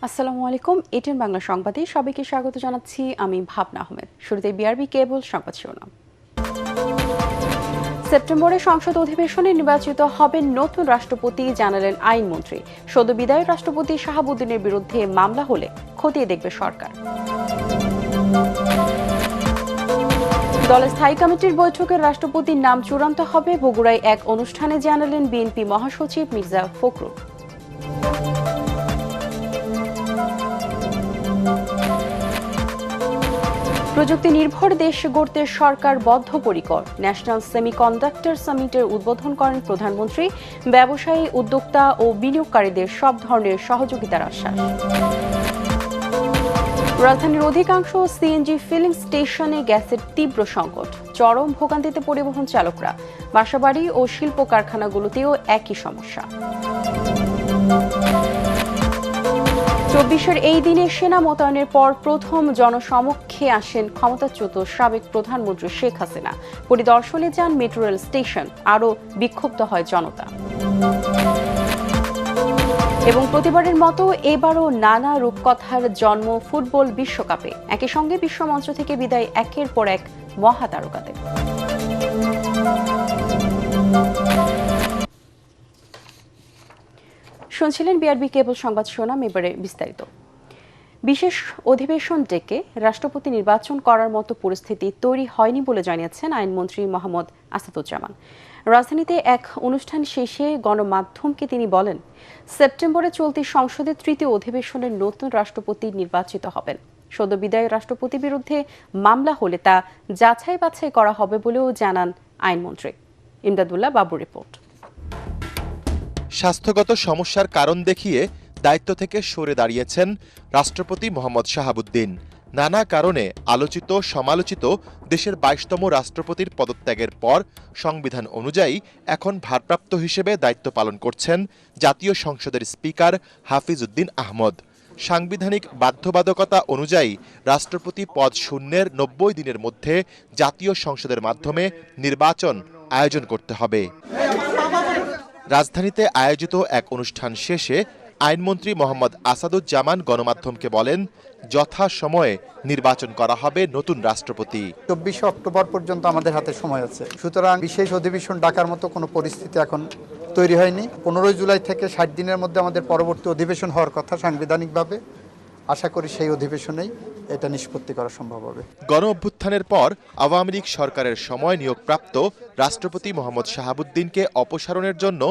আসসালামু আলাইকুম। এটিএন বাংলা সংবাদে সবাইকে স্বাগত জানাচ্ছি। আমি ভাবনা আহমেদ। শুরুতে বিআরবি কেবল সংবাদ শিরোনাম। সেপ্টেম্বরে সংসদ অধিবেশনে নির্বাচিত হবেন নতুন রাষ্ট্রপতি, জানালেন আইনমন্ত্রী। সদ্য বিদায়ী রাষ্ট্রপতি শাহাবুদ্দিনের বিরুদ্ধে মামলা হলে খতিয়ে দেখবে সরকার। দলের স্থায়ী কমিটির বৈঠকে রাষ্ট্রপতির নাম চূড়ান্ত হবে, বগুড়ায় এক অনুষ্ঠানে জানালেন বিএনপি মহাসচিব মির্জা ফখরুল। প্রযুক্তি নির্ভর দেশ গড়তে সরকার বদ্ধপরিকর। ন্যাশনাল সেমিকন্ডাক্টর সামিটের উদ্বোধন করেন প্রধানমন্ত্রী। ব্যবসায়ী, উদ্যোক্তা ও বিনিয়োগকারীদের সব ধরনের সহযোগিতার আশ্বাস। রাজধানীর অধিকাংশ সিএনজি ফিলিং স্টেশনে গ্যাসের তীব্র সংকট। চরম ভোগান্তিতে পরিবহন চালকরা। বাসাবাড়ি ও শিল্প কারখানাগুলোতেও একই সমস্যা। 24-এর এই দিনে সেনা মোতায়েনের পর প্রথম জনসমক্ষে আসেন ক্ষমতাচ্যুত সাবেক প্রধানমন্ত্রী শেখ হাসিনা। পরিদর্শনে যান মেট্রো রেল স্টেশন। আরও বিক্ষুব্ধ হয় জনতা। এবং প্রতিবারের মতো এবারও নানা রূপকথার জন্ম ফুটবল বিশ্বকাপে। একই সঙ্গে বিশ্বমঞ্চ থেকে বিদায় একের পর এক মহাতারকাদের। শুনছিলেন বিআরবি কেবল সংবাদ শিরোনাম। এবারে বিস্তারিত। বিশেষ অধিবেশন ডেকে রাষ্ট্রপতি নির্বাচন করার মতো পরিস্থিতি তৈরি হয়নি বলে জানিয়েছেন আইনমন্ত্রী মোহাম্মদ আসাদুজ্জামান। রাজধানীতে এক অনুষ্ঠান শেষে গণমাধ্যমকে তিনি বলেন, সেপ্টেম্বরে চলতি সংসদের তৃতীয় অধিবেশনের নতুন রাষ্ট্রপতি নির্বাচিত হবেন। সদ্য বিদায়ী রাষ্ট্রপতির বিরুদ্ধে মামলা হলে তা যাচাই বাছাই করা হবে বলেও জানান আইনমন্ত্রী। ইমদাদুল্লাহ বাবুর রিপোর্ট। স্বাস্থ্যগত সমস্যার কারণ দেখিয়ে দায়িত্ব থেকে সরে দাঁড়িয়েছেন রাষ্ট্রপতি মোহাম্মদ শাহাবুদ্দিন। নানা কারণে আলোচিত সমালোচিত দেশের 22তম রাষ্ট্রপতির পদত্যাগের পর সংবিধান অনুযায়ী এখন ভারপ্রাপ্ত হিসেবে দায়িত্ব পালন করছেন জাতীয় সংসদের স্পিকার হাফিজ উদ্দিন আহমদ। সাংবিধানিক বাধ্যবাধকতা অনুযায়ী রাষ্ট্রপতি পদ শূন্যের 90 দিনের মধ্যে জাতীয় সংসদের মাধ্যমে নির্বাচন আয়োজন করতে হবে। রাজধানীতে আয়োজিত এক অনুষ্ঠান শেষে আইনমন্ত্রী মোহাম্মদ আসাদুজ্জামান গণমাধ্যমকে বলেন, যথাসময়ে নির্বাচন করা হবে নতুন রাষ্ট্রপতি। 24 অক্টোবর পর্যন্ত আমাদের হাতে সময় আছে, সুতরাং বিশেষ অধিবেশন ডাকার মতো কোনো পরিস্থিতি এখন তৈরি হয়নি। 15 জুলাই থেকে 60 দিনের মধ্যে আমাদের পরবর্তী অধিবেশন হওয়ার কথা সাংবিধানিকভাবে। আশা করি সেই অধিবেশনেই এটা নিষ্পত্তি করা সম্ভব হবে। গণ অভ্যুত্থানের পর আওয়ামী লীগ সরকারের সময় নিয়োগপ্রাপ্ত রাষ্ট্রপতি মোহাম্মদ শাহাবুদ্দিনকে অপসারণের জন্য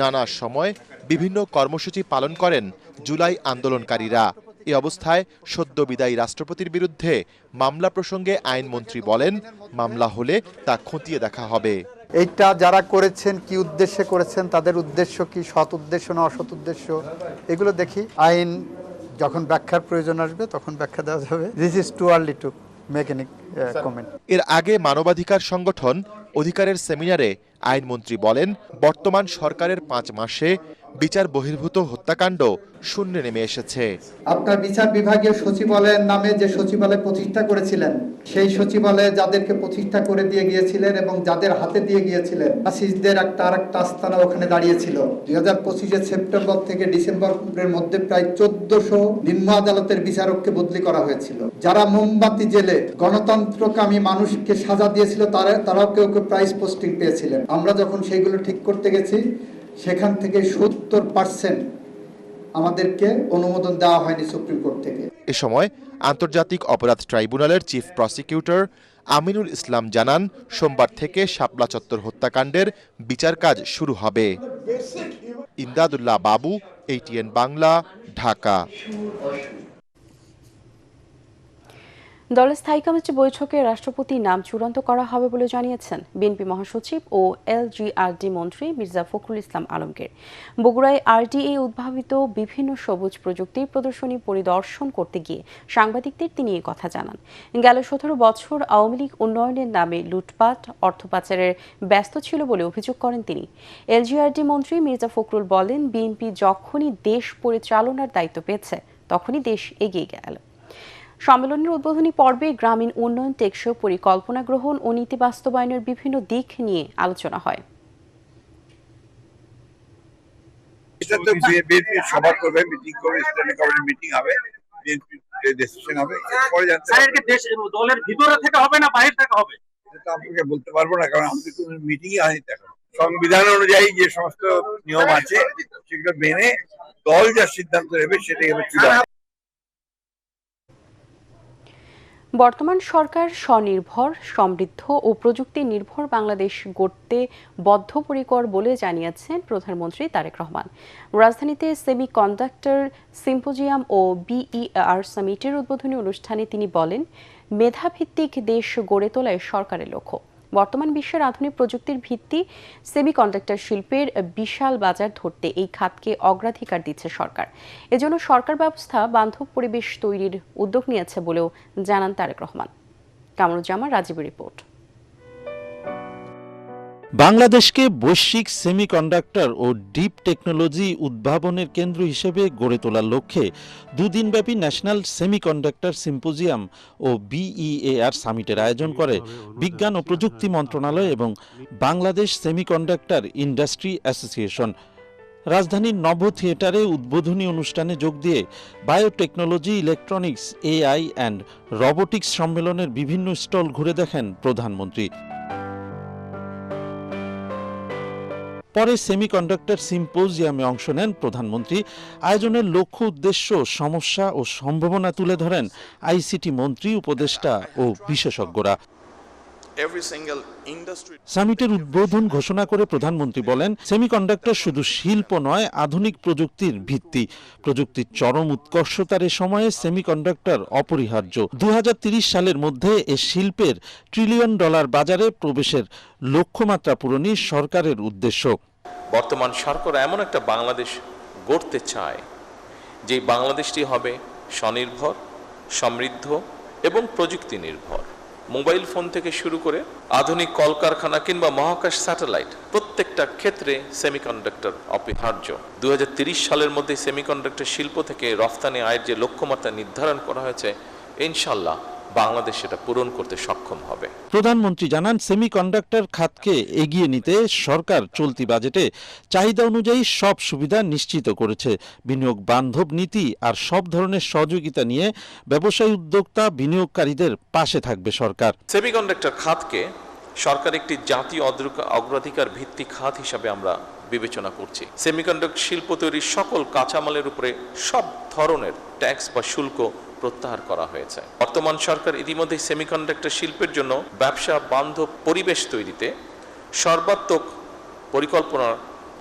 নানা সময় বিভিন্ন কর্মসূচি পালন করেন জুলাই আন্দোলনকারীরা। এ অবস্থায় সদ্য বিদায়ী রাষ্ট্রপতির বিরুদ্ধে মামলা প্রসঙ্গে আইনমন্ত্রী বলেন, মামলা হলে তা খতিয়ে দেখা হবে। এইটা যারা করেছেন, কি উদ্দেশ্যে করেছেন, তাদের উদ্দেশ্য কি, সৎ উদ্দেশ্য না অসৎ উদ্দেশ্য, এগুলো দেখি। আইন যখন ব্যাখ্যার প্রয়োজন আসবে তখন ব্যাখ্যা দেওয়া যাবে। This is too early to make any comment. এর আগে মানবাধিকার সংগঠন অধিকারের সেমিনারে আইনমন্ত্রী বলেন, বর্তমান সরকারের 5 মাসে বিচার বহির্ভূত হত্যাকাণ্ড শূন্যে নেমে এসেছে। আপনার বিচার বিভাগীয় সচিবালয়ের নামে যে সচিবালয় প্রতিষ্ঠা করেছিলেন, সেই সচিবালয়ে যাদেরকে প্রতিষ্ঠা করে দিয়ে গিয়েছিলেন এবং যাদের হাতে দিয়ে গিয়েছিলেন, ফাসিস্টদের একটা আস্তানা ওখানে দাঁড়িয়েছিল। 2025 সেপ্টেম্বর থেকে ডিসেম্বরের মধ্যে প্রায় 1400 নিম্ন আদালতের বিচারককে বদলি করা হয়েছিল। যারা মোমবাতি জেলে গণতন্ত্রকামী মানুষকে সাজা দিয়েছিল, তারাও কেউ কেউ প্রাইজ পোস্টিং পেয়েছিলেন। আমরা যখন সেইগুলো ঠিক করতে গেছি, সেখান থেকে 70% আমাদেরকে অনুমোদন দেওয়া হয়নি সুপ্রিম কোর্ট থেকে। এ সময় আন্তর্জাতিক অপরাধ ট্রাইব্যুনালের চিফ প্রসিকিউটর আমিনুল ইসলাম জানান, সোমবার থেকে শাপলা চত্বর হত্যাকাণ্ডের বিচার কাজ শুরু হবে। ইমদাদুল্লাহ বাবু, এটিএন বাংলা, ঢাকা। দলের স্থায়ী কমিটির বৈঠকে রাষ্ট্রপতির নাম চূড়ান্ত করা হবে বলে জানিয়েছেন বিএনপি মহাসচিব ও এলজিআরডি মন্ত্রী মির্জা ফখরুল ইসলাম আলমগীর। বগুড়ায় আরডিএ উদ্ভাবিত বিভিন্ন সবুজ প্রযুক্তির প্রদর্শনী পরিদর্শন করতে গিয়ে সাংবাদিকদের তিনি এই কথা জানান। গেল 17 বছর আওয়ামী লীগ উন্নয়নের নামে লুটপাট, অর্থ পাচারের ব্যস্ত ছিল বলে অভিযোগ করেন তিনি। এলজিআরডি মন্ত্রী মির্জা ফখরুল বলেন, বিএনপি যখনই দেশ পরিচালনার দায়িত্ব পেয়েছে তখনই দেশ এগিয়ে গেল। সম্মেলনের উদ্বোধনী পর্বে গ্রামীণ উন্নয়ন, টেকসই পরিকল্পনা গ্রহণ ও নীতি বাস্তবায়নের বিভিন্ন দিক নিয়ে আলোচনা হয়। এটা তো বিএনপি সভা করবে, মিটিং করবে, স্ট্যান্ডিং কমিটি মিটিং হবে, বিএনপি ডিসিশন হবে, পরে জানতে পারবেন। দলের ভিতরে থেকে হবে না বাইরে থেকে হবে এটা আপনাকে বলতে পারবো না, কারণ আমাদের কোনো মিটিংই হয়নি এখন। সংবিধান অনুযায়ী যে সমস্ত নিয়ম আছে সেগুলো মেনে দল যা সিদ্ধান্ত নেবে সেটাই হবে চূড়ান্ত। বর্তমান সরকার স্বনির্ভর, সমৃদ্ধ ও প্রযুক্তি নির্ভর বাংলাদেশ গড়তে বদ্ধপরিকর বলে জানিয়েছেন প্রধানমন্ত্রী তারেক রহমান। রাজধানীতে সেমিকন্ডাক্টর সিম্পোজিয়াম ও বিইআর সামিটের উদ্বোধনী অনুষ্ঠানে তিনি বলেন, মেধাভিত্তিক দেশ গড়ে তোলাই সরকারের লক্ষ্য। বর্তমান বিশ্বের আধুনিক প্রযুক্তির ভিত্তি সেমিকন্ডাক্টর শিল্পের বিশাল বাজার ধরতে এই খাতকে অগ্রাধিকার দিচ্ছে সরকার। এজন্য সরকার ব্যবস্থা বান্ধব পরিবেশ তৈরির উদ্যোগ নিয়েছে বলেও জানান তারেক রহমান। কামরুজ্জামান রাজীবের রিপোর্ট। বাংলাদেশকে বৈশ্বিক সেমিকন্ডাক্টর ও ডিপ টেকনোলজি উদ্ভাবনের কেন্দ্র হিসেবে গড়ে তোলার লক্ষ্যে দুদিনব্যাপী ন্যাশনাল সেমিকন্ডাক্টর সিম্পোজিয়াম ও বিইএআর সামিটের আয়োজন করে বিজ্ঞান ও প্রযুক্তি মন্ত্রণালয় এবং বাংলাদেশ সেমিকন্ডাক্টর ইন্ডাস্ট্রি অ্যাসোসিয়েশন। রাজধানীর নভ থিয়েটারে উদ্বোধনী অনুষ্ঠানে যোগ দিয়ে biotechnology, electronics, AI and robotics সম্মেলনের বিভিন্ন স্টল ঘুরে দেখেন প্রধানমন্ত্রী। পরে সেমিকন্ডাক্টর সিম্পোজিয়ামে অংশ নেন প্রধানমন্ত্রী। আয়োজনের লক্ষ্য, উদ্দেশ্য, সমস্যা ও সম্ভাবনা তুলে ধরেন আইসিটি মন্ত্রী, উপদেষ্টা ও বিশেষজ্ঞরা। সামিটের উদ্বোধন ঘোষণা করে প্রধানমন্ত্রী বলেন, সেমিকন্ডাক্টর শুধু শিল্প নয়, আধুনিক প্রযুক্তির ভিত্তি। প্রযুক্তির চরম উৎকর্ষতার এ সময়ে সেমিকন্ডাক্টর অপরিহার্য। 2030 সালের মধ্যে এ শিল্পের $1 ট্রিলিয়ন বাজারে প্রবেশের লক্ষ্যমাত্রা পূরণই সরকারের উদ্দেশ্য। বর্তমান সরকার এমন একটা বাংলাদেশ গড়তে চায় যে বাংলাদেশটি হবে স্বনির্ভর, সমৃদ্ধ এবং প্রযুক্তি নির্ভর। মোবাইল ফোন থেকে শুরু করে আধুনিক কলকারখানা কিংবা মহাকাশ স্যাটেলাইট, প্রত্যেকটা ক্ষেত্রে সেমিকন্ডাক্টর অপরিহার্য। 2030 সালের মধ্যে সেমিকন্ডাক্টর শিল্প থেকে রফতানি আয়ের যে লক্ষ্যমাত্রা নির্ধারণ করা হয়েছে, ইনশাল্লাহ বাংলাদেশ সেটা পূরণ করতে সক্ষম হবে। প্রধানমন্ত্রী জানান, সেমিকন্ডাক্টর খাতকে এগিয়ে নিতে সরকার চলতি বাজেটে চাহিদা অনুযায়ী সব সুবিধা নিশ্চিত করেছে। বিনিয়োগ বান্ধব নীতি আর সব ধরনের সহযোগিতা নিয়ে ব্যবসায়ী, উদ্যোক্তা, বিনিয়োগকারীদের পাশে থাকবে সরকার। সেমিকন্ডাক্টর খাতকে সরকার একটি জাতীয় অগ্রাধিকার ভিত্তিক খাত হিসাবে আমরা বিবেচনা করছি। সেমিকন্ডাক্টর শিল্প তৈরির সকল কাঁচামালের উপরে সব ধরনের ট্যাক্স বা শুল্ক প্রত্যাহার করা হয়েছে। বর্তমান সরকার ইতিমধ্যে সেমিকন্ডাক্টর শিল্পের জন্য ব্যবসা বান্ধব পরিবেশ তৈরিতে সর্বাত্মক পরিকল্পনা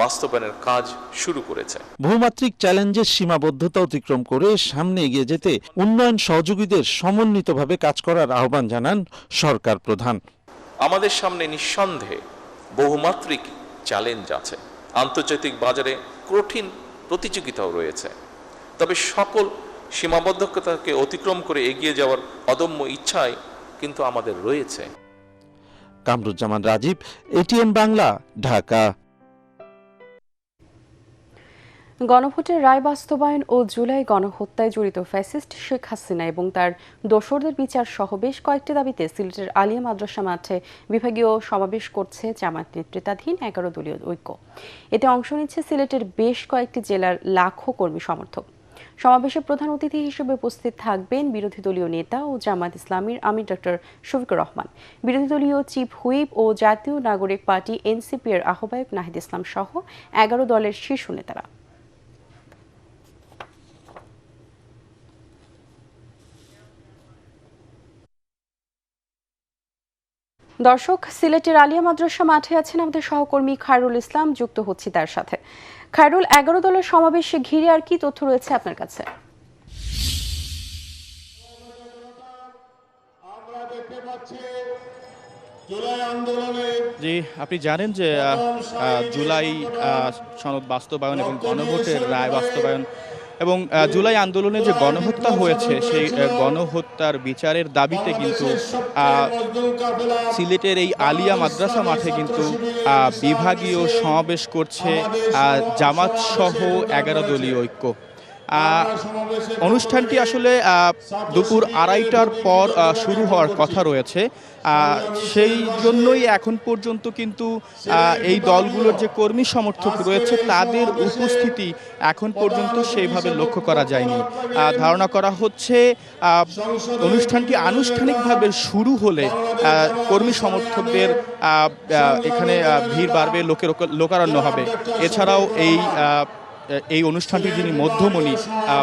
বাস্তবায়নের কাজ শুরু করেছে। বহুমাত্রিক চ্যালেঞ্জের সীমাবদ্ধতা অতিক্রম করে সামনে এগিয়ে যেতে উন্নয়ন সহযোগীদের সমন্বিতভাবে কাজ করার আহ্বান জানান সরকার প্রধান। আমাদের সামনে নিঃসন্দেহে বহুমাত্রিক চ্যালেঞ্জ আছে। আন্তর্জাতিক বাজারে কঠিন প্রতিযোগিতাও রয়েছে, তবে সকল সীমাবদ্ধতাকে অতিক্রম করে এগিয়ে যাওয়ার অদম্য ইচ্ছাই কিন্তু আমাদের রয়েছে। কামরুজ্জামান রাজীব, এটিএন বাংলা, ঢাকা। গণভোটের রায় বাস্তবায়ন ও জুলাই গণহত্যায় জড়িত ফ্যাসিস্ট শেখ হাসিনা এবং তার দোসরদের বিচার সহ বেশ কয়েকটি দাবিতে সিলেটের আলিয়া মাদ্রাসা মাঠে বিভাগীয় সমাবেশ করছে জামায়াত নেতৃত্বাধীন 11 দলীয় ঐক্য। এতে অংশ নিচ্ছে সিলেটের বেশ কয়েকটি জেলার লাখো কর্মী সমর্থক। সমাবেশে প্রধান অতিথি হিসেবে উপস্থিত থাকবেন বিরোধী দলীয় নেতা ও জামায়াত ইসলামীর আমির ডক্টর শফিকুর রহমান, বিরোধী দলীয় চিফ হুইপ ও জাতীয় নাগরিক পার্টি এনসিপি এর আহ্বায়ক নাহিদ ইসলাম সহ 11 দলের শীর্ষ নেতারা। দর্শক, সিলেটের আলিয়া মাদ্রাসা মাঠে আছেন আমাদের সহকর্মী খায়রুল ইসলাম, যুক্ত হচ্ছি তার সাথে। খায়রুল, 11 দলের সমাবেশে ঘিরে আর কি তথ্য রয়েছে আপনার কাছে? জি, আপনি জানেন যে জুলাই সনদ বাস্তবায়ন এবং গণভোটের রায় বাস্তবায়ন এবং জুলাই আন্দোলনে যে গণহত্যা হয়েছে সেই গণহত্যার বিচারের দাবিতে কিন্তু সিলেটের এই আলিয়া মাদ্রাসা মাঠে কিন্তু বিভাগীয় সমাবেশ করছে জামাত সহ 11 দলীয় ঐক্য। অনুষ্ঠানটি আসলে দুপুর 2:30টার পর শুরু হওয়ার কথা রয়েছে। সেই জন্যই এখন পর্যন্ত কিন্তু এই দলগুলোর যে কর্মী সমর্থক রয়েছে তাদের উপস্থিতি এখন পর্যন্ত সেইভাবে লক্ষ্য করা যায়নি। ধারণা করা হচ্ছে অনুষ্ঠানটি আনুষ্ঠানিকভাবে শুরু হলে কর্মী সমর্থকদের এখানে ভিড় বাড়বে, লোকারণ্য হবে। এছাড়াও এই অনুষ্ঠানটির যিনি মধ্যমণি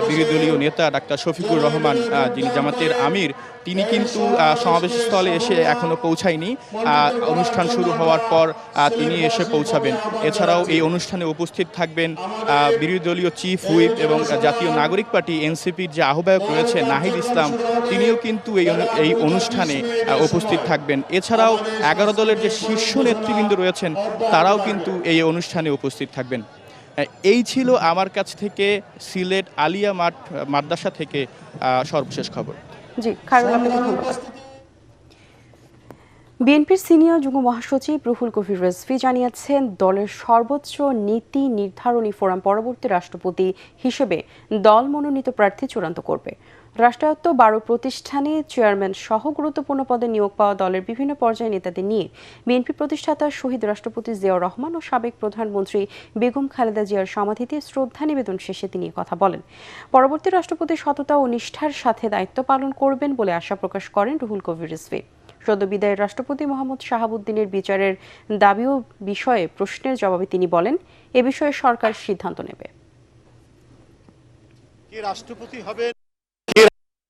বিরোধী দলীয় নেতা ডাক্তার শফিকুর রহমান, যিনি জামাতের আমির, তিনি কিন্তু সমাবেশস্থলে এসে এখনো পৌঁছায়নি। অনুষ্ঠান শুরু হওয়ার পর তিনি এসে পৌঁছাবেন। এছাড়াও এই অনুষ্ঠানে উপস্থিত থাকবেন বিরোধী দলীয় চিফ হুইপ এবং জাতীয় নাগরিক পার্টি এনসিপির যে আহ্বায়ক রয়েছে নাহিদ ইসলাম, তিনিও কিন্তু এই অনুষ্ঠানে উপস্থিত থাকবেন। এছাড়াও 11 দলের যে শীর্ষ নেতৃবৃন্দ রয়েছেন তারাও কিন্তু এই অনুষ্ঠানে উপস্থিত থাকবেন। এই ছিল আমার কাছ থেকে সিলেট আলিয়া মাদ্রাসা থেকে সর্বশেষ খবর। জি, খায়রুল, আপনাকে ধন্যবাদ। বিএনপির সিনিয়র যুগ্ম মহাসচিব রুহুল কবির রিজভী জানিয়েছেন, দলের সর্বোচ্চ নীতি নির্ধারণী ফোরাম পরবর্তী রাষ্ট্রপতি হিসেবে দল মনোনীত প্রার্থী চূড়ান্ত করবে। রাষ্ট্রায়ত্ত 12 প্রতিষ্ঠানে চেয়ারম্যান সহ গুরুত্বপূর্ণ পদে নিয়োগ পাওয়া দলের বিভিন্ন পর্যায়ে নেতাদের নিয়ে বিএনপি প্রতিষ্ঠাতা শহীদ রাষ্ট্রপতি জিয়াউর রহমান ও সাবেক প্রধানমন্ত্রী বেগম খালেদা জিয়ার সমাধিতে শ্রদ্ধা নিবেদন শেষে তিনি কথা বলেন। পরবর্তী রাষ্ট্রপতি সততা ও নিষ্ঠার সাথে দায়িত্ব পালন করবেন বলে আশা প্রকাশ করেন রুহুল কবির রিজভী। সদ্য বিদায়ের রাষ্ট্রপতি মোহাম্মদ শাহাবুদ্দিনের বিচারের দাবি ও বিষয়ে প্রশ্নের জবাবে তিনি বলেন, এ বিষয়ে সরকার সিদ্ধান্ত নেবে।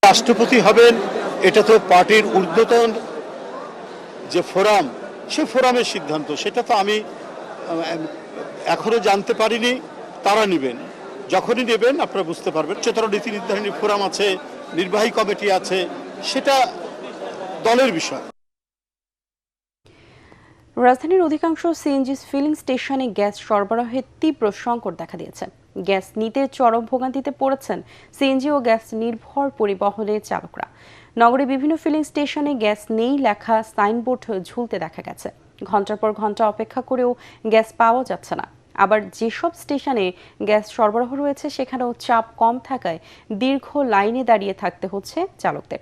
রাষ্ট্রপতি হবেন এটা তো পার্টির ঊর্ধ্বতন যে ফোরাম, সেই ফোরামের সিদ্ধান্ত। সেটা তো আমি এখনো জানতে পারিনি, তারা নেবেন। যখনই নেবেন আপনারা বুঝতে পারবেন। উচ্চতর নীতি নির্ধারণী ফোরাম আছে, নির্বাহী কমিটি আছে, সেটা দলের বিষয়। রাজধানীর অধিকাংশ সিএনজি ফিলিং স্টেশনে গ্যাস সরবরাহের তীব্র সংকট দেখা দিয়েছে। গ্যাস নিতে চরম ভোগান্তিতে পড়েছেন সিএনজি ও গ্যাস নির্ভর পরিবহনের চালকরা। নগরে বিভিন্ন ফিলিং স্টেশনে গ্যাস নেই লেখা সাইনবোর্ড ঝুলতে দেখা গেছে। ঘন্টার পর ঘন্টা অপেক্ষা করেও গ্যাস পাওয়া যাচ্ছে না। আবার যেসব স্টেশনে গ্যাস সরবরাহ রয়েছে সেখানেও চাপ কম থাকায় দীর্ঘ লাইনে দাঁড়িয়ে থাকতে হচ্ছে চালকদের।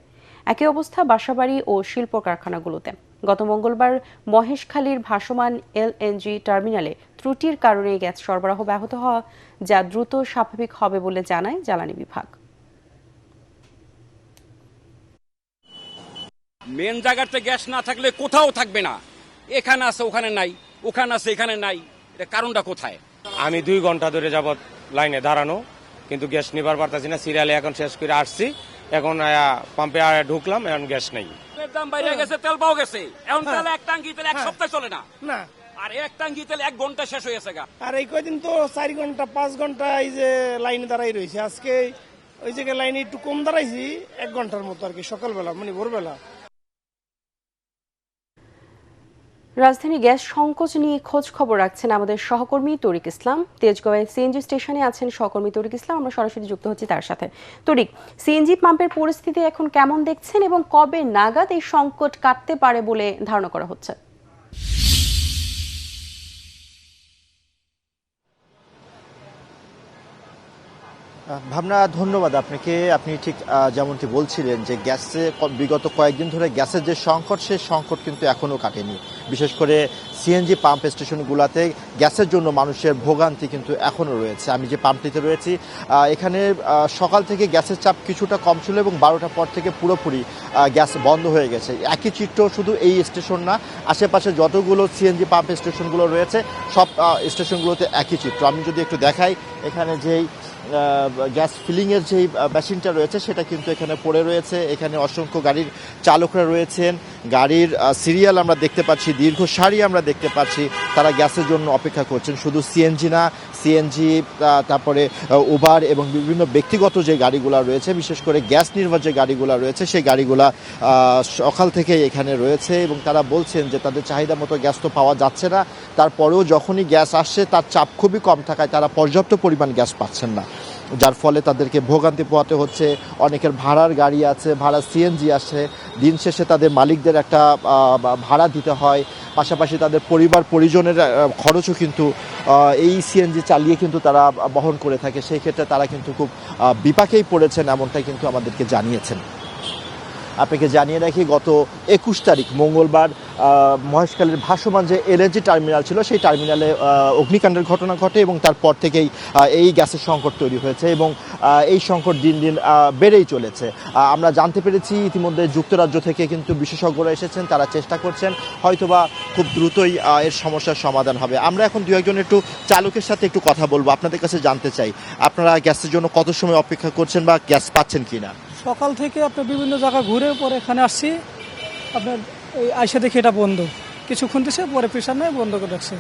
একই অবস্থা বাসাবাড়ি ও শিল্প কারখানাগুলোতে। গত মঙ্গলবার মহেশখালীর ভাসমান এলএনজি টার্মিনালে ত্রুটির কারণে গ্যাস সরবরাহ ব্যাহত হওয়া, যা দ্রুত স্বাভাবিক হবে বলে জানায় জ্বালানি বিভাগ। মেন জায়গাতে গ্যাস না থাকলে কোথাও থাকবে না। এখানে আছে ওখানে নাই, ওখানে আছে এখানে নাই, এটা কারণটা কোথায়? আমি 2 ঘন্টা ধরে যাবত লাইনে দাঁড়ানো, কিন্তু গ্যাস নিবার পারতাছি না। সিরিয়ালে এখন শেষ করে আসছি, এখন পাম্পে ঢুকলাম, এখন গ্যাস নেই। দাম বাইরে গেছে, তেল পাও গেছে। এখন তেল এক টাঙ্কি তেল 1 সপ্তাহ চলে না। আর এক টাঙ্কি তেল 1 ঘন্টা শেষ হয়ে গেছে। আর এই কয়দিন তো 4 ঘন্টা 5 ঘন্টা এই যে লাইনে দাঁড়াই রয়েছে। আজকে ওই জায়গায় লাইনে একটু কম দাঁড়াইছি, 1 ঘন্টার মতো আর কি, সকালবেলা মানে ভোরবেলা। রাজধানী গ্যাস সংকট নিয়ে খোঁজ খবর রাখছেন আমাদের সহকর্মী তরিক ইসলাম। তেজগাঁওয়ে সিএনজি স্টেশনে আছেন সহকর্মী তরিক ইসলাম, আমরা সরাসরি যুক্ত হচ্ছি তার সাথে। তরিক, সিএনজি পাম্পের পরিস্থিতি এখন কেমন দেখছেন এবং কবে নাগাদ এই সংকট কাটতে পারে বলে ধারণা করা হচ্ছে? ভাবনা, ধন্যবাদ আপনাকে। আপনি ঠিক যেমনটি বলছিলেন যে গ্যাসে বিগত কয়েকদিন ধরে গ্যাসের যে সংকট, সেই সংকট কিন্তু এখনও কাটেনি। বিশেষ করে সিএনজি পাম্প স্টেশনগুলোতে গ্যাসের জন্য মানুষের ভোগান্তি কিন্তু এখনও রয়েছে। আমি যে পাম্পটিতে রয়েছি এখানে সকাল থেকে গ্যাসের চাপ কিছুটা কম ছিল এবং 12টার পর থেকে পুরোপুরি গ্যাস বন্ধ হয়ে গেছে। একই চিত্র শুধু এই স্টেশন না, আশেপাশে যতগুলো সিএনজি পাম্প স্টেশনগুলো রয়েছে সব স্টেশনগুলোতে একই চিত্র। আমি যদি একটু দেখাই, এখানে যেই গ্যাস ফিলিংয়ের যেই মেশিনটা রয়েছে সেটা কিন্তু এখানে পড়ে রয়েছে। এখানে অসংখ্য গাড়ির চালকরা রয়েছেন, গাড়ির সিরিয়াল আমরা দেখতে পাচ্ছি, দীর্ঘ সারি আমরা দেখতে পাচ্ছি, তারা গ্যাসের জন্য অপেক্ষা করছেন। শুধু সিএনজি না, সিএনজি তারপরে উবার এবং বিভিন্ন ব্যক্তিগত যে গাড়িগুলো রয়েছে, বিশেষ করে গ্যাস নির্ভর যে গাড়িগুলো রয়েছে সেই গাড়িগুলা সকাল থেকে এখানে রয়েছে এবং তারা বলছেন যে তাদের চাহিদা মতো গ্যাস তো পাওয়া যাচ্ছে না, তারপরেও যখনই গ্যাস আসছে তার চাপ খুবই কম থাকায় তারা পর্যাপ্ত পরিমাণ গ্যাস পাচ্ছেন না, যার ফলে তাদেরকে ভোগান্তি পোহাতে হচ্ছে। অনেকের ভাড়ার গাড়ি আছে, ভাড়া সিএনজি আছে, দিন শেষে তাদের মালিকদের একটা ভাড়া দিতে হয়, পাশাপাশি তাদের পরিবার পরিজনের খরচও কিন্তু এই সিএনজি চালিয়ে কিন্তু তারা বহন করে থাকে। সেই ক্ষেত্রে তারা কিন্তু খুব বিপাকেই পড়েছেন, এমনটাই কিন্তু আমাদেরকে জানিয়েছেন। আপনাকে জানিয়ে রাখি, গত 21 তারিখ মঙ্গলবার মহেশখালীর ভাসমান যে এলএনজি টার্মিনাল ছিল সেই টার্মিনালে অগ্নিকাণ্ডের ঘটনা ঘটে এবং তারপর থেকেই এই গ্যাসের সংকট তৈরি হয়েছে এবং এই সংকট দিন দিন বেড়েই চলেছে। আমরা জানতে পেরেছি ইতিমধ্যে যুক্তরাজ্য থেকে কিন্তু বিশেষজ্ঞরা এসেছেন, তারা চেষ্টা করছেন, হয়তোবা খুব দ্রুতই এর সমস্যার সমাধান হবে। আমরা এখন দু একজন একটু চালকের সাথে একটু কথা বলবো, আপনাদের কাছে জানতে চাই আপনারা গ্যাসের জন্য কত সময় অপেক্ষা করছেন বা গ্যাস পাচ্ছেন কিনা? সকাল থেকে আপনার বিভিন্ন জায়গা ঘুরে পরে এখানে আসছি, আপনার এই আইসা দেখি এটা বন্ধ, কিছুক্ষণ দিছে পরে প্রেশার নেই বন্ধ করে রাখছে।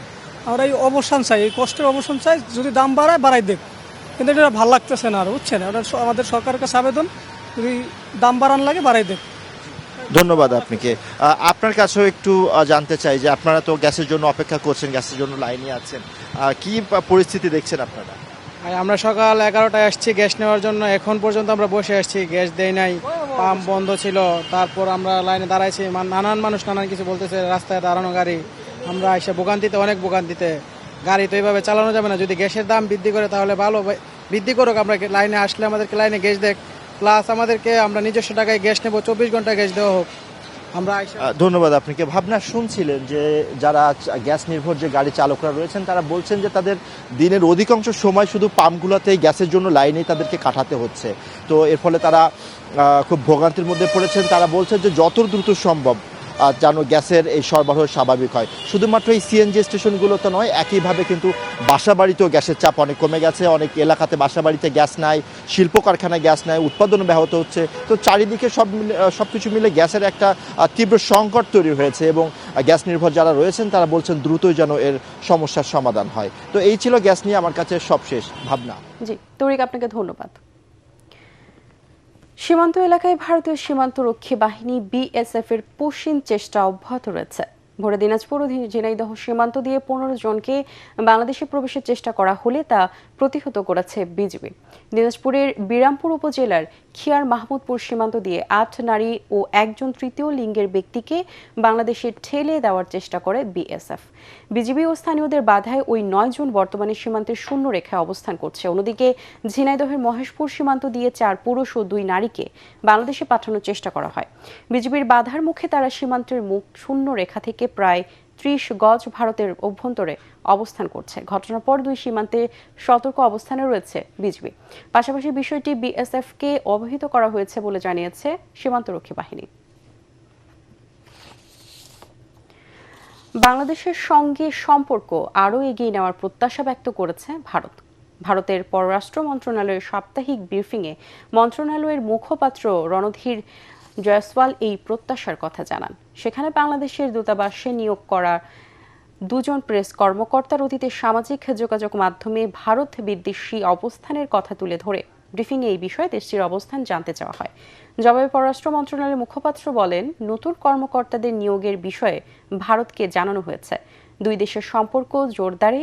আমরা এই অবসান চাই, এই কষ্টের অবসান চাই, যদি দাম বাড়ায় দেখ, কিন্তু এটা ভালো লাগতেছে না আর, বুঝছেন? আমাদের সরকারের কাছে আবেদন, যদি দাম বাড়ান লাগে বাড়াই দেখ। ধন্যবাদ আপনাকে। আপনার কাছেও একটু জানতে চাই যে আপনারা তো গ্যাসের জন্য অপেক্ষা করছেন, গ্যাসের জন্য লাইনে আছেন, কি পরিস্থিতি দেখছেন আপনারা? আমরা সকাল 11টায় আসছি গ্যাস নেওয়ার জন্য, এখন পর্যন্ত আমরা বসে আসছি, গ্যাস দেয় নাই, পাম্প বন্ধ ছিল। তারপর আমরা লাইনে দাঁড়াইছি, নানান মানুষ নানান কিছু বলতেছে, রাস্তায় দাঁড়ানো গাড়ি, আমরা এসে ভোগান্তিতে, অনেক ভোগান্তিতে। গাড়ি তো এইভাবে চালানো যাবে না, যদি গ্যাসের দাম বৃদ্ধি করে তাহলে ভালো, বৃদ্ধি করুক, আমরা লাইনে আসলে আমাদেরকে লাইনে গ্যাস দেখ, প্লাস আমাদেরকে আমরা নিজস্ব টাকায় গ্যাস নেবো, 24 ঘন্টা গ্যাস দেওয়া হোক। ধন্যবাদ আপনাকে। ভাবনা, শুনছিলেন যে যারা গ্যাস নির্ভর যে গাড়ি চালকরা রয়েছেন তারা বলছেন যে তাদের দিনের অধিকাংশ সময় শুধু পাম্পগুলোতেই গ্যাসের জন্য লাইনেই তাদেরকে কাটাতে হচ্ছে, তো এর ফলে তারা খুব ভোগান্তির মধ্যে পড়েছেন। তারা বলছেন যে যত দ্রুত সম্ভব যেন গ্যাসের এই সরবরাহ স্বাভাবিক হয়। শুধুমাত্র এই সিএনজি স্টেশনগুলো তো নয়, একইভাবে কিন্তু বাসাবাড়িতেও গ্যাসের চাপ অনেক কমে গেছে, অনেক এলাকাতে বাসাবাড়িতে গ্যাস নাই, শিল্প কারখানায় গ্যাস নাই, উৎপাদন ব্যাহত হচ্ছে। তো চারিদিকে সব কিছু মিলে গ্যাসের একটা তীব্র সংকট তৈরি হয়েছে এবং গ্যাস নির্ভর যারা রয়েছেন তারা বলছেন দ্রুতই যেন এর সমস্যার সমাধান হয়। তো এই ছিল গ্যাস নিয়ে আমার কাছে সবশেষ। ভাবনা। জি তৌরিক, আপনাকে ধন্যবাদ। সীমান্ত এলাকায় ভারতীয় সীমান্তরক্ষী বাহিনী বিএসএফ এর পুশিং চেষ্টা অব্যাহত রয়েছে। ভোরে দিনাজপুর ও ঝিনাইদহ সীমান্ত দিয়ে 15 জনকে বাংলাদেশে প্রবেশের চেষ্টা করা হলে তা প্রতিহত করেছে বিজিবি। দিনাজপুরের বিরামপুর উপজেলার খিয়ার মাহমুদপুর সীমান্ত দিয়ে 8 নারী ও একজন তৃতীয় লিঙ্গের ব্যক্তিকে বাংলাদেশে ঠেলে দেওয়ার চেষ্টা করে বিএসএফ। বিজিবি ও স্থানীয়দের বাধায় ওই 9 জন বর্তমানে সীমান্তের শূন্য রেখায় অবস্থান করছে। অন্যদিকে ঝিনাইদহের মহেশপুর সীমান্ত দিয়ে 4 পুরুষ ও 2 নারীকে বাংলাদেশে পাঠানোর চেষ্টা করা হয়। বিজিবির বাধার মুখে তারা সীমান্তের মুখ শূন্য রেখা থেকে প্রায় 30 গজ ভারতের অভ্যন্তরে অবস্থান করছে। ঘটনার পর 2 সীমান্তে সতর্ক অবস্থানে রয়েছে বিজিবি। পাশাপাশি বিষয়টি বিএসএফ কে অবহিত করা হয়েছে বলে জানিয়েছে সীমান্তরক্ষী বাহিনী। বাংলাদেশের সঙ্গে সম্পর্ক আরও এগিয়ে নেওয়ার প্রত্যাশা ব্যক্ত করেছে ভারত। ভারতের পররাষ্ট্র মন্ত্রণালয়ের সাপ্তাহিক ব্রিফিংয়ে মন্ত্রণালয়ের মুখপাত্র রণধীর জয়সওয়াল এই প্রত্যাশার কথা জানান। সেখানে বাংলাদেশের দূতাবাসে নিয়োগ করা 2 জন প্রেস কর্মকর্তার অতীতে সামাজিক যোগাযোগ মাধ্যমে ভারত বিদ্বেষী অবস্থানের কথা তুলে ধরে ব্রিফিংয়ে এই বিষয়ে দেশটির অবস্থান জানতে চাওয়া হয়। জবাবে পররাষ্ট্র মন্ত্রণালয়ের মুখপাত্র বলেন, নতুন কর্মকর্তাদের নিয়োগের বিষয়ে ভারতকে জানানো হয়েছে। 2 দেশের সম্পর্ক জোরদারে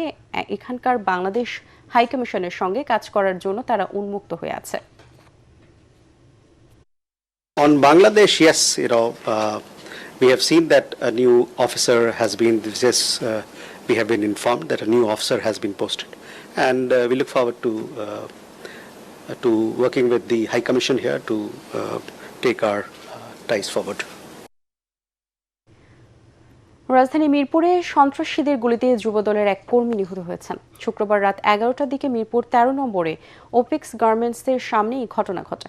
এখানকার বাংলাদেশ হাইকমিশনের সঙ্গে কাজ করার জন্য তারা উন্মুক্ত হয়ে আছে। On Bangladesh, yes, we have seen that a new officer has been. We have been informed that a new officer has been posted, and we look forward to working with the High Commission here to take our ties forward. রাজধানী মিরপুরে সন্ত্রাসীদের গুলিতে যুবদলের এক কর্মী নিহত হয়েছেন। শুক্রবার রাত 11টার দিকে মিরপুর 13 নম্বরে ওপিক্স গার্মেন্টসের সামনে এই ঘটনা ঘটে।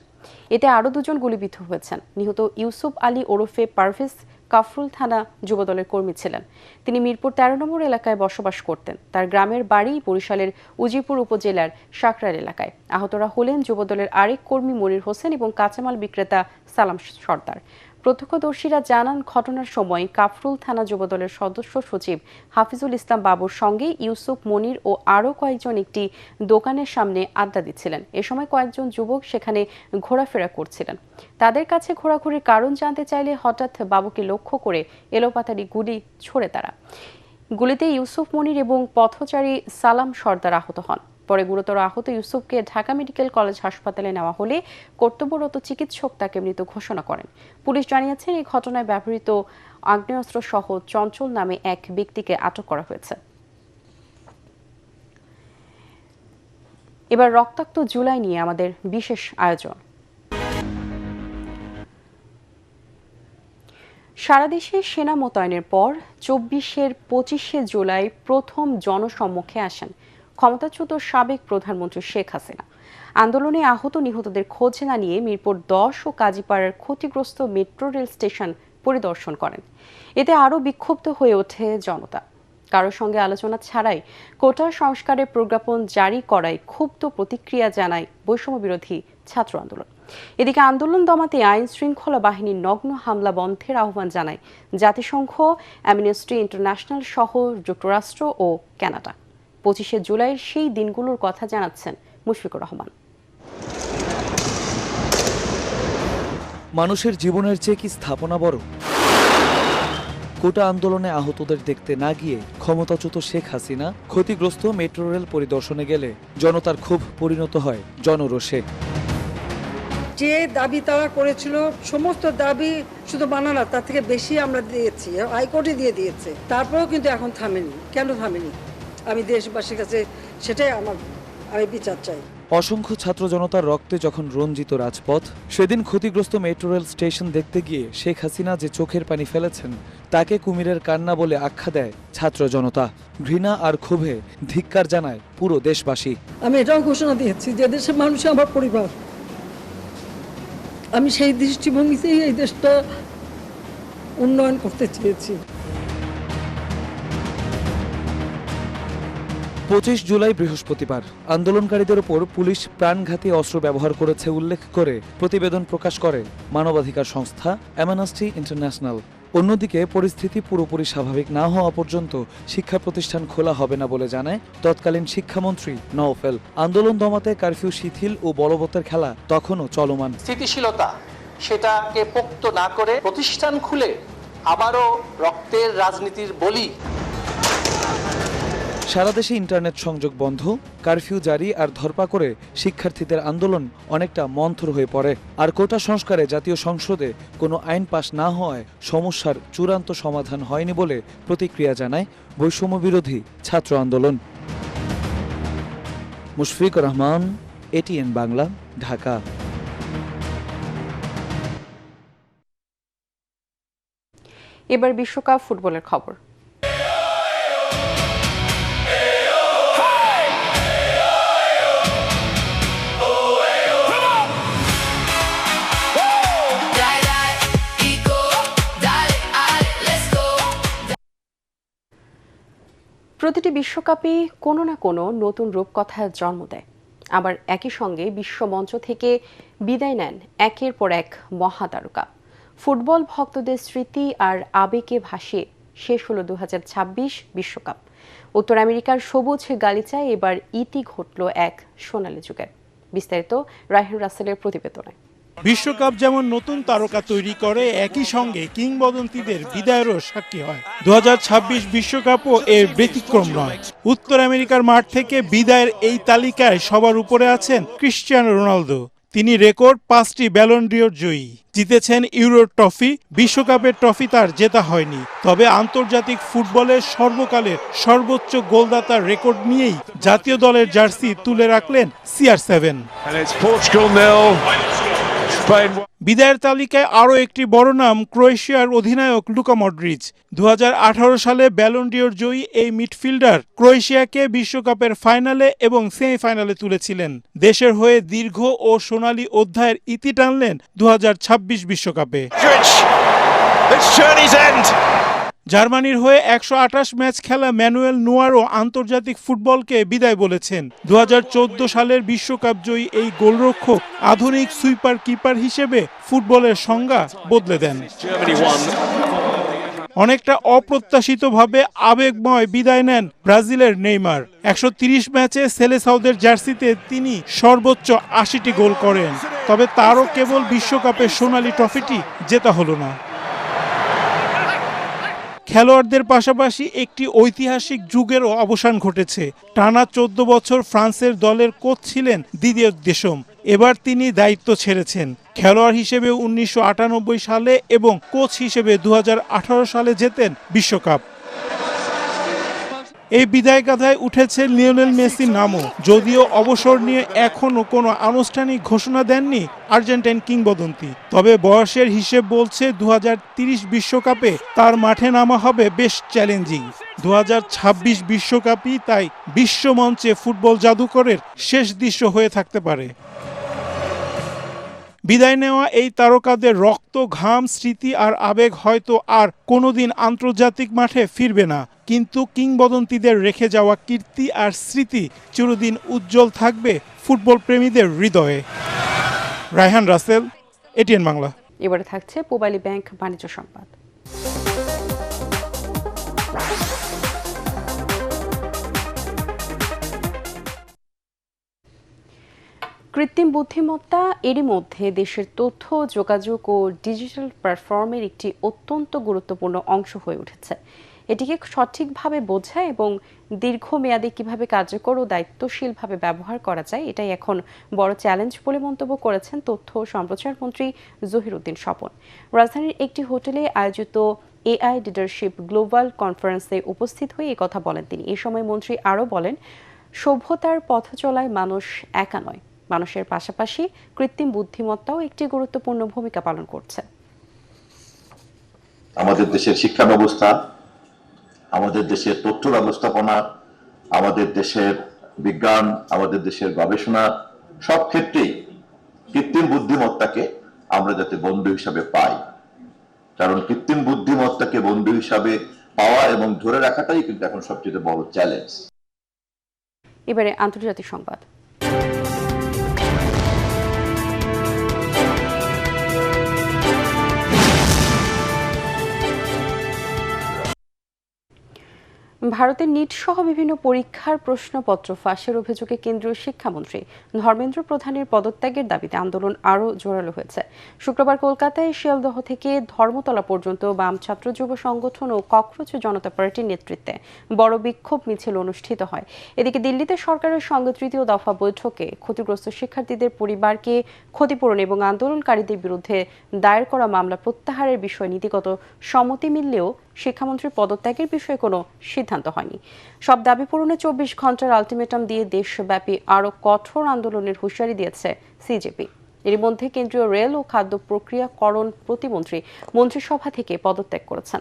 এতে আরও 2 জন গুলিবিদ্ধ হয়েছেন। নিহত ইউসুফ আলী ওরফে পারভেজ কাফরুল থানা যুবদলের কর্মী ছিলেন। তিনি মিরপুর 13 নম্বর এলাকায় বসবাস করতেন। তার গ্রামের বাড়ি বরিশালের উজিপুর উপজেলার সাকরার এলাকায়। আহতরা হলেন যুবদলের আরেক কর্মী মনির হোসেন এবং কাঁচামাল বিক্রেতা সালাম সর্দার। প্রত্যক্ষদর্শীরা জানান, ঘটনার সময় কাফরুল থানা যুবদলের সদস্য সচিব হাফিজুল ইসলাম বাবুর সঙ্গে ইউসুফ, মনির ও আরও কয়েকজন একটি দোকানের সামনে আড্ডা দিচ্ছিলেন। এ সময় কয়েকজন যুবক সেখানে ঘোরাফেরা করছিলেন। তাদের কাছে ঘোরাঘুরির কারণ জানতে চাইলে হঠাৎ বাবুকে লক্ষ্য করে এলোপাতাড়ি গুলি ছোড়ে তারা। গুলিতে ইউসুফ, মনির এবং পথচারী সালাম সর্দার আহত হন। পরে গুরুতর আহত ইউসুফকে ঢাকা মেডিকেল কলেজ হাসপাতালে নেওয়া হলে কর্তব্যরত চিকিৎসক তাকে মৃত ঘোষণা করেন। পুলিশ জানিয়েছে এই ঘটনায় ব্যবহৃত আগ্নেয়াস্ত্র সহ চঞ্চল নামে এক ব্যক্তিকে আটক করা হয়েছে। এবার রক্তাক্ত জুলাই নিয়ে আমাদের বিশেষ আয়োজন। সারা দেশে সেনা মোতায়েনের পর ২৪শে জুলাই প্রথম জনসম্মুখে আসেন ক্ষমতাচ্যুত সাবেক প্রধানমন্ত্রী শেখ হাসিনা। আন্দোলনে আহত নিহতদের খোঁজ না নিয়ে মিরপুর ১০ ও কাজীপাড়ার ক্ষতিগ্রস্ত মেট্রো রেল স্টেশন পরিদর্শন করেন। এতে আরও বিক্ষুব্ধ হয়ে ওঠে জনতা। কারোর সঙ্গে আলোচনা ছাড়াই কোটা সংস্কারের প্রজ্ঞাপন জারি করায় ক্ষুব্ধ প্রতিক্রিয়া জানায় বৈষম্য বিরোধী ছাত্র আন্দোলন। এদিকে আন্দোলন দমাতে আইন শৃঙ্খলা বাহিনীর নগ্ন হামলা বন্ধের আহ্বান জানায় জাতিসংঘ, অ্যামনেস্টি ইন্টারন্যাশনাল সহ যুক্তরাষ্ট্র ও কানাডা। ২৫শে জুলাইয়ের সেই দিনগুলোর কথা জানাচ্ছেন মুশফিকুর রহমান। মানুষের জীবনের চেয়ে কি স্থাপনা বড়? কোটা আন্দোলনে আহতদের দেখতে না গিয়ে ক্ষমতাচ্যুত শেখ হাসিনা ক্ষতিগ্রস্ত মেট্রো রেল পরিদর্শনে গেলে জনতার ক্ষোভ পরিণত হয় জনরোষে। যে দাবি তারা করেছিল সমস্ত দাবি শুধু মানা না, তার থেকে বেশি আমরা দিয়েছি, হাইকোর্টে দিয়ে দিয়েছে, তারপরেও কিন্তু এখন থামেনি। কেন থামেনি? আমি দেশবাসীর কাছে সেটাই আমি বিচার চাই। অসংখ্য ছাত্র জনতার রক্তে যখন রঞ্জিত রাজপথ, সেদিন ক্ষতিগ্রস্ত মেট্রো রেল স্টেশন দেখতে গিয়ে শেখ হাসিনা যে চোখের পানি ফেলেছেন তাকে কুমিরের কান্না বলে আখ্যা দেয় ছাত্র জনতা। ঘৃণা আর ক্ষোভে ধিক্কার জানায় পুরো দেশবাসী। আমি এটাও ঘোষণা দিয়েছি যে দেশের মানুষ আমার পরিবার। আমি সেই দৃষ্টিভঙ্গিতেই এই দেশটা উন্নয়ন করতে চেয়েছি। ২৫ জুলাই বৃহস্পতিবার আন্দোলনকারীদের ওপর পুলিশ প্রাণঘাতী অস্ত্র ব্যবহার করেছে উল্লেখ করে প্রতিবেদন প্রকাশ করে মানবাধিকার সংস্থা অ্যামনেস্টি ইন্টারন্যাশনাল। অন্যদিকে পরিস্থিতি পুরোপুরি স্বাভাবিক না হওয়া পর্যন্ত শিক্ষা প্রতিষ্ঠান খোলা হবে না বলে জানায় তৎকালীন শিক্ষামন্ত্রী নওফেল। আন্দোলন দমাতে কারফিউ শিথিল ও বলবতের খেলা তখনও চলমান। স্থিতিশীলতা সেটাকে পোক্ত না করে প্রতিষ্ঠান খুলে আবারও রক্তের রাজনীতির বলি। সারা দেশে ইন্টারনেট সংযোগ বন্ধ, কারফিউ জারি আর ধরপাকড়ে শিক্ষার্থীদের আন্দোলন অনেকটা মন্থর হয়ে পড়ে। আর কোটা সংস্কারে জাতীয় সংসদে কোনো আইন পাশ না হওয়ায় সমস্যার চূড়ান্ত সমাধান হয়নি বলে প্রতিক্রিয়া জানায় বৈষম্য বিরোধী ছাত্র আন্দোলন। মুশফিকুর রহমান, এটিএন বাংলা, ঢাকা। এবার বিশ্বকাপ ফুটবলের খবর। প্রতিটি বিশ্বকাপই কোনো না কোনো নতুন রূপকথার জন্ম দেয়, আবার একই সঙ্গে বিশ্বমঞ্চ থেকে বিদায় নেন একের পর এক মহাতারকা। ফুটবল ভক্তদের স্মৃতি আর আবেগে ভাসিয়ে শেষ হলো ২০২৬ বিশ্বকাপ। উত্তর আমেরিকার সবুজ গালিচায় এবার ইতি ঘটল এক সোনালী যুগের। বিস্তারিত রায়হান রাসেলের প্রতিবেদনে। বিশ্বকাপ যেমন নতুন তারকা তৈরি করে, একই সঙ্গে কিংবদন্তিদের বিদায়েরও সাক্ষী হয়। ২০২৬ বিশ্বকাপও এর ব্যতিক্রম নয়। উত্তর আমেরিকার মাঠ থেকে বিদায়ের এই তালিকায় সবার উপরে আছেন ক্রিশ্চিয়ানো রোনালদো। তিনি রেকর্ড ৫টি ব্যালন ডিওর জয়ী, জিতেছেন ইউরো ট্রফি। বিশ্বকাপের ট্রফি তার জেতা হয়নি, তবে আন্তর্জাতিক ফুটবলের সর্বকালের সর্বোচ্চ গোলদাতার রেকর্ড নিয়েই জাতীয় দলের জার্সি তুলে রাখলেন CR7। বিদায়ের তালিকায় আরও একটি বড় নাম ক্রোয়েশিয়ার অধিনায়ক লুকা মডরিচ। ২০১৮ সালে ব্যালন ডিওর জয়ী এই মিডফিল্ডার ক্রোয়েশিয়াকে বিশ্বকাপের ফাইনালে এবং সেমিফাইনালে তুলেছিলেন। দেশের হয়ে দীর্ঘ ও সোনালী অধ্যায়ের ইতি টানলেন ২০২৬ বিশ্বকাপে। জার্মানির হয়ে ১২৮ ম্যাচ খেলা ম্যানুয়েল নোয়ারও আন্তর্জাতিক ফুটবলকে বিদায় বলেছেন। ২০১৪ সালের বিশ্বকাপ জয়ী এই গোলরক্ষক আধুনিক সুইপার কিপার হিসেবে ফুটবলের সংজ্ঞা বদলে দেন। অনেকটা অপ্রত্যাশিতভাবে আবেগময় বিদায় নেন ব্রাজিলের নেইমার। ১৩০ ম্যাচে সেলেসাওদের জার্সিতে তিনি সর্বোচ্চ ৮০টি গোল করেন, তবে তারও কেবল বিশ্বকাপের সোনালী ট্রফিটি জেতা হলো না। খেলোয়াড়দের পাশাপাশি একটি ঐতিহাসিক যুগেরও অবসান ঘটেছে। টানা 14 বছর ফ্রান্সের দলের কোচ ছিলেন দিদিয়ের দেশম। এবার তিনি দায়িত্ব ছেড়েছেন। খেলোয়াড় হিসেবে 1998 সালে এবং কোচ হিসেবে 2018 সালে জেতেন বিশ্বকাপ। এই বিদায় গাথায় উঠেছে লিওনেল মেসির নামও, যদিও অবসর নিয়ে এখনো কোনো আনুষ্ঠানিক ঘোষণা দেননি আর্জেন্টাইন কিংবদন্তি। তবে বয়সের হিসেব বলছে 2030 বিশ্বকাপে তার মাঠে নামা হবে বেশ চ্যালেঞ্জিং। 2026 বিশ্বকাপই তাই বিশ্বমঞ্চে ফুটবল জাদুকরের শেষ দৃশ্য হয়ে থাকতে পারে। বিদায় নেওয়া এই তারকাদের রক্ত, ঘাম, স্মৃতি আর আবেগ হয়তো আর কোনোদিন আন্তর্জাতিক মাঠে ফিরবে না, কিন্তু কিংবদন্তিদের রেখে যাওয়া কীর্তি আর স্মৃতি চিরদিন উজ্জ্বল থাকবে ফুটবল প্রেমীদের হৃদয়ে। রায়হান রাসেল, এটিএন বাংলা। এবারে থাকছে পূবালী ব্যাংক বাণিজ্য সংবাদ। কৃত্রিম বুদ্ধিমত্তা এরই মধ্যে দেশের তথ্য, যোগাযোগ ও ডিজিটাল প্ল্যাটফর্মের একটি অত্যন্ত গুরুত্বপূর্ণ অংশ হয়ে উঠেছে। এটিকে সঠিকভাবে বোঝা এবং দীর্ঘমেয়াদে কিভাবে কার্যকর ও দায়িত্বশীলভাবে ব্যবহার করা যায়, এটাই এখন বড় চ্যালেঞ্জ বলে মন্তব্য করেছেন তথ্য ও সম্প্রচার মন্ত্রী জহিরুদ্দিন স্বপন। রাজধানীর একটি হোটেলে আয়োজিত এআই লিডারশিপ গ্লোবাল কনফারেন্সে উপস্থিত হয়ে কথা বলেন তিনি। এ সময় মন্ত্রী আরও বলেন, সভ্যতার পথ চলায় মানুষ একা নয়, মানুষের পাশাপাশি কৃত্রিম বুদ্ধিমত্তাও একটি গুরুত্বপূর্ণ ভূমিকা পালন করছে। আমাদের দেশের শিক্ষা ব্যবস্থা, আমাদের দেশের তথ্য ব্যবস্থাপনা, আমাদের দেশের বিজ্ঞান, আমাদের দেশের গবেষণা, সব ক্ষেত্রেই কৃত্রিম বুদ্ধিমত্তাকে আমরা যাতে বন্ধু হিসাবে পাই, কারণ কৃত্রিম বুদ্ধিমত্তাকে বন্ধু হিসাবে পাওয়া এবং ধরে রাখাটাই কিন্তু এখন সবচেয়ে বড় চ্যালেঞ্জ। এবারে আন্তর্জাতিক সংবাদ। ভারতের নিট সহ বিভিন্ন পরীক্ষার প্রশ্নপত্র ফাঁসের অভিযোগে কেন্দ্রীয় শিক্ষামন্ত্রী ধর্মেন্দ্র প্রধানের পদত্যাগের দাবিতে আন্দোলন আরও জোরালো হয়েছে। শুক্রবার কলকাতায় শিয়ালদহ থেকে ধর্মতলা পর্যন্ত বাম ছাত্র যুব সংগঠন ও ককরোচ জনতা পার্টির নেতৃত্বে বড় বিক্ষোভ মিছিল অনুষ্ঠিত হয়। এদিকে দিল্লিতে সরকারের সঙ্গে তৃতীয় দফা বৈঠকে ক্ষতিগ্রস্ত শিক্ষার্থীদের পরিবারকে ক্ষতিপূরণ এবং আন্দোলনকারীদের বিরুদ্ধে দায়ের করা মামলা প্রত্যাহারের বিষয়ে নীতিগত সম্মতি মিললেও শিক্ষামন্ত্রীর পদত্যাগের বিষয়ে কোনো সিদ্ধান্ত হয়নি। সব দাবি পূরণে 24 ঘন্টার আলটিমেটাম দিয়ে দেশব্যাপী আরও কঠোর আন্দোলনের হুঁশিয়ারি দিয়েছে সিজেপি। এর মধ্যে কেন্দ্রীয় রেল ও খাদ্য প্রক্রিয়াকরণ প্রতিমন্ত্রী মন্ত্রিসভা থেকে পদত্যাগ করেছেন।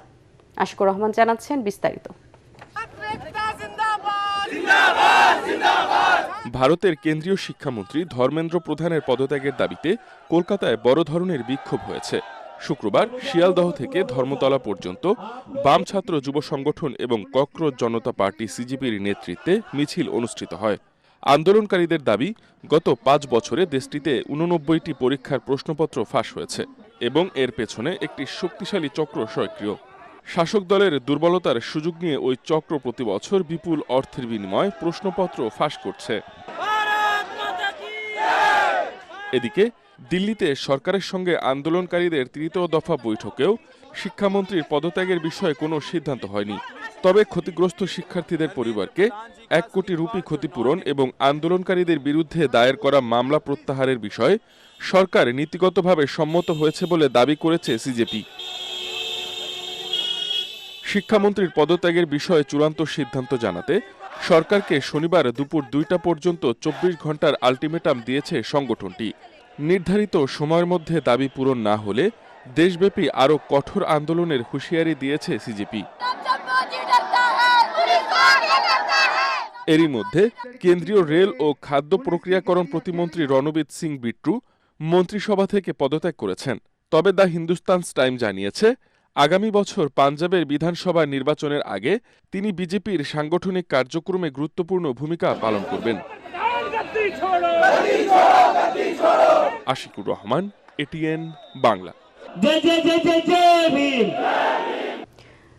আশিকুর রহমান জানাচ্ছেন বিস্তারিত। ভারতের কেন্দ্রীয় শিক্ষামন্ত্রী ধর্মেন্দ্র প্রধানের পদত্যাগের দাবিতে কলকাতায় বড় ধরনের বিক্ষোভ হয়েছে। শুক্রবার শিয়ালদহ থেকে ধর্মতলা পর্যন্ত বাম ছাত্র যুব সংগঠন এবং ককরোচ জনতা পার্টি সিজিপির নেতৃত্বে মিছিল অনুষ্ঠিত হয়। আন্দোলনকারীদের দাবি, গত 5 বছরে দেশটিতে 89টি পরীক্ষার প্রশ্নপত্র ফাঁস হয়েছে এবং এর পেছনে একটি শক্তিশালী চক্র সক্রিয়। শাসক দলের দুর্বলতার সুযোগ নিয়ে ওই চক্র প্রতি বছর বিপুল অর্থের বিনিময়ে প্রশ্নপত্র ফাঁস করছে। এদিকে দিল্লিতে সরকারের সঙ্গে আন্দোলনকারীদের তৃতীয় দফা বৈঠকেও শিক্ষামন্ত্রীর পদত্যাগের বিষয়ে কোনো সিদ্ধান্ত হয়নি। তবে ক্ষতিগ্রস্ত শিক্ষার্থীদের পরিবারকে 1 কোটি রুপি ক্ষতিপূরণ এবং আন্দোলনকারীদের বিরুদ্ধে দায়ের করা মামলা প্রত্যাহারের বিষয়ে সরকার নীতিগতভাবে সম্মত হয়েছে বলে দাবি করেছে সিজেপি। শিক্ষামন্ত্রীর পদত্যাগের বিষয়ে চূড়ান্ত সিদ্ধান্ত জানাতে সরকারকে শনিবার দুপুর 2টা পর্যন্ত 24 ঘন্টার আলটিমেটাম দিয়েছে সংগঠনটি। নির্ধারিত সময়ের মধ্যে দাবি পূরণ না হলে দেশব্যাপী আরও কঠোর আন্দোলনের হুঁশিয়ারি দিয়েছে সিজেপি। এরই মধ্যে কেন্দ্রীয় রেল ও খাদ্য প্রক্রিয়াকরণ প্রতিমন্ত্রী রণবীর সিং বিট্টু মন্ত্রিসভা থেকে পদত্যাগ করেছেন। তবে দ্য হিন্দুস্তান টাইমস জানিয়েছে, আগামী বছর পাঞ্জাবের বিধানসভা নির্বাচনের আগে তিনি বিজেপির সাংগঠনিক কার্যক্রমে গুরুত্বপূর্ণ ভূমিকা পালন করবেন। আশিকুর রহমান, এটিএন বাংলা।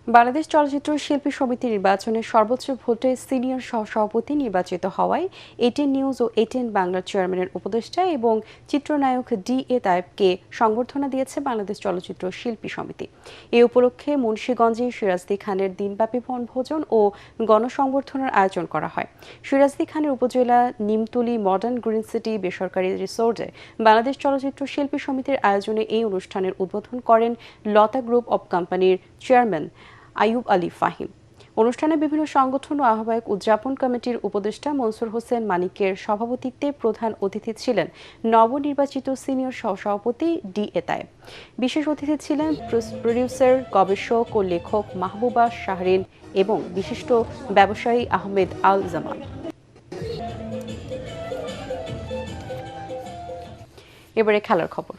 বাংলাদেশ চলচ্চিত্র শিল্পী সমিতি নির্বাচনে সর্বোচ্চ ভোটে সিনিয়র সহসভাপতি নির্বাচিত হওয়ায় এটিএন নিউজ ও এটিএন বাংলার চেয়ারম্যানের উপদেষ্টা এবং চিত্রনায়ক ডি.এ. তায়েবকে সংবর্ধনা দিয়েছে বাংলাদেশ চলচ্চিত্র শিল্পী সমিতি। এ উপলক্ষে মুন্সিগঞ্জে সিরাজদি খানের দিনব্যাপী বনভোজন ও গণসংবর্ধনার আয়োজন করা হয়। সিরাজদি খানের উপজেলা নিমতলী মডার্ন গ্রিন সিটি বেসরকারি রিসোর্টে বাংলাদেশ চলচ্চিত্র শিল্পী সমিতির আয়োজনে এই অনুষ্ঠানের উদ্বোধন করেন লতা গ্রুপ অব কোম্পানির চেয়ারম্যান আইয়ুব আলী ফাহিম। অনুষ্ঠানে বিভিন্ন সংগঠন ও আহ্বায়ক উদযাপন কমিটির উপদেষ্টা মনসুর হোসেন মানিকের সভাপতিত্বে প্রধান অতিথি ছিলেন নবনির্বাচিত সিনিয়র সহসভাপতি ডি.এ. তায়েব। বিশেষ অতিথি ছিলেন প্রডিউসার, গবেষক ও লেখক মাহবুবা শাহরিন এবং বিশিষ্ট ব্যবসায়ী আহমেদ আল জামান। এবারে খেলার খবর।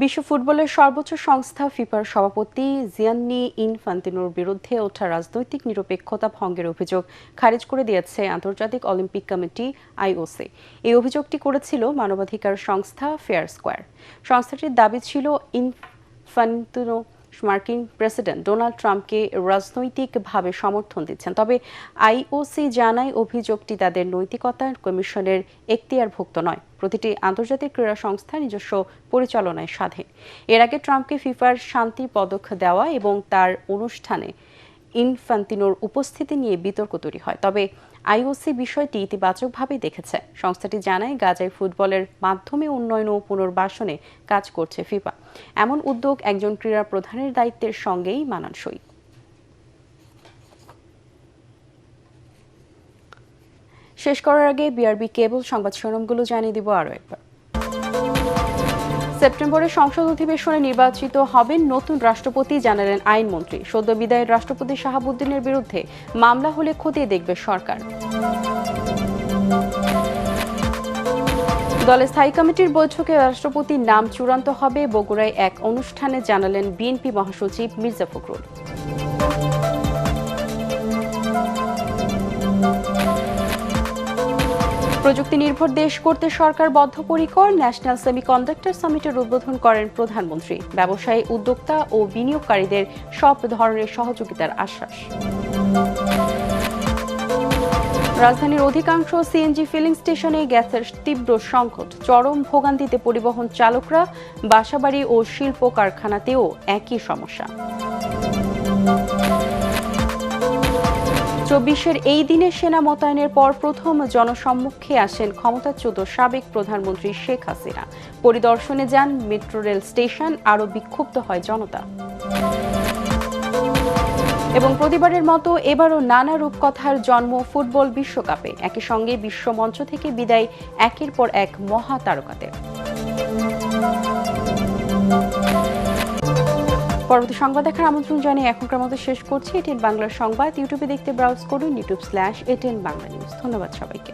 বিশ্ব ফুটবলের সর্বোচ্চ সংস্থা ফিফার সভাপতি জিয়ান্নি ইনফান্তিনোর বিরুদ্ধে ওঠা রাজনৈতিক নিরপেক্ষতা ভঙ্গের অভিযোগ খারিজ করে দিয়েছে আন্তর্জাতিক অলিম্পিক কমিটি আইওসি। এই অভিযোগটি করেছিল মানবাধিকার সংস্থা ফেয়ার স্কয়ার। সংস্থাটির দাবি ছিল ইনফান্তিনো মার্কিন প্রেসিডেন্ট ডোনাল্ড ট্রাম্পকে রাজনৈতিকভাবে সমর্থন দিচ্ছেন। তবে আইওসি জানায় অভিযোগটি তাদের নৈতিকতার কমিশনের এখতিয়ারভুক্ত নয়। প্রতিটি আন্তর্জাতিক ক্রীড়া সংস্থা নিজস্ব পরিচালনায় স্বাধীন। এর আগে ট্রাম্পকে ফিফার শান্তি পদক দেওয়া এবং তার অনুষ্ঠানে ইনফান্তিনোর উপস্থিতি নিয়ে বিতর্ক তৈরি হয়। তবে আইওসি বিষয়টি ইতিবাচকভাবে দেখেছে। সংস্থাটি জানায় গাজায় ফুটবলের মাধ্যমে উন্নয়ন ও পুনর্বাসনে কাজ করছে ফিফা। এমন উদ্যোগ একজন ক্রীড়া প্রধানের দায়িত্বের সঙ্গেই মানানসই। শেষ করার আগে বিআরবি কেবল সংবাদ শিরোনামগুলো জানিয়ে দিব আরও একবার। সেপ্টেম্বরে সংসদ অধিবেশনে নির্বাচিত হবেন নতুন রাষ্ট্রপতি, জানালেন আইনমন্ত্রী। সদ্য বিদায়ের রাষ্ট্রপতি শাহাবুদ্দিনের বিরুদ্ধে মামলা হলে খতিয়ে দেখবে সরকার। দলের স্থায়ী কমিটির বৈঠকে রাষ্ট্রপতির নাম চূড়ান্ত হবে, বগুড়ায় এক অনুষ্ঠানে জানালেন বিএনপি মহাসচিব মির্জা ফখরুল। প্রযুক্তি নির্ভর দেশ করতে সরকার বদ্ধপরিকর। ন্যাশনাল সেমিকন্ডাক্টর সামিটের উদ্বোধন করেন প্রধানমন্ত্রী। ব্যবসায়ী, উদ্যোক্তা ও বিনিয়োগকারীদের সব ধরনের সহযোগিতার আশ্বাস। রাজধানীর অধিকাংশ সিএনজি ফিলিং স্টেশনে গ্যাসের তীব্র সংকট, চরম ভোগান্তিতে পরিবহন চালকরা। বাসাবাড়ি ও শিল্প কারখানাতেও একই সমস্যা। 24-এর এই দিনে সেনা মোতায়েনের পর প্রথম জনসম্মুখে আসেন ক্ষমতাচ্যুত সাবেক প্রধানমন্ত্রী শেখ হাসিনা। পরিদর্শনে যান মেট্রো রেল স্টেশন, আরও বিক্ষুব্ধ হয় জনতা। এবং প্রতিবারের মতো এবারও নানা রূপকথার জন্ম ফুটবল বিশ্বকাপে। একই সঙ্গে বিশ্বমঞ্চ থেকে বিদায় একের পর এক মহা তারকাদের। পরবর্তী সংবাদ দেখার আমন্ত্রণ জানিয়ে এখনকার মতো শেষ করছি। এটিএন বাংলার সংবাদ ইউটিউবে দেখতে ব্রাউজ করুন youtube/ATN বাংলা নিউজ। ধন্যবাদ সবাইকে।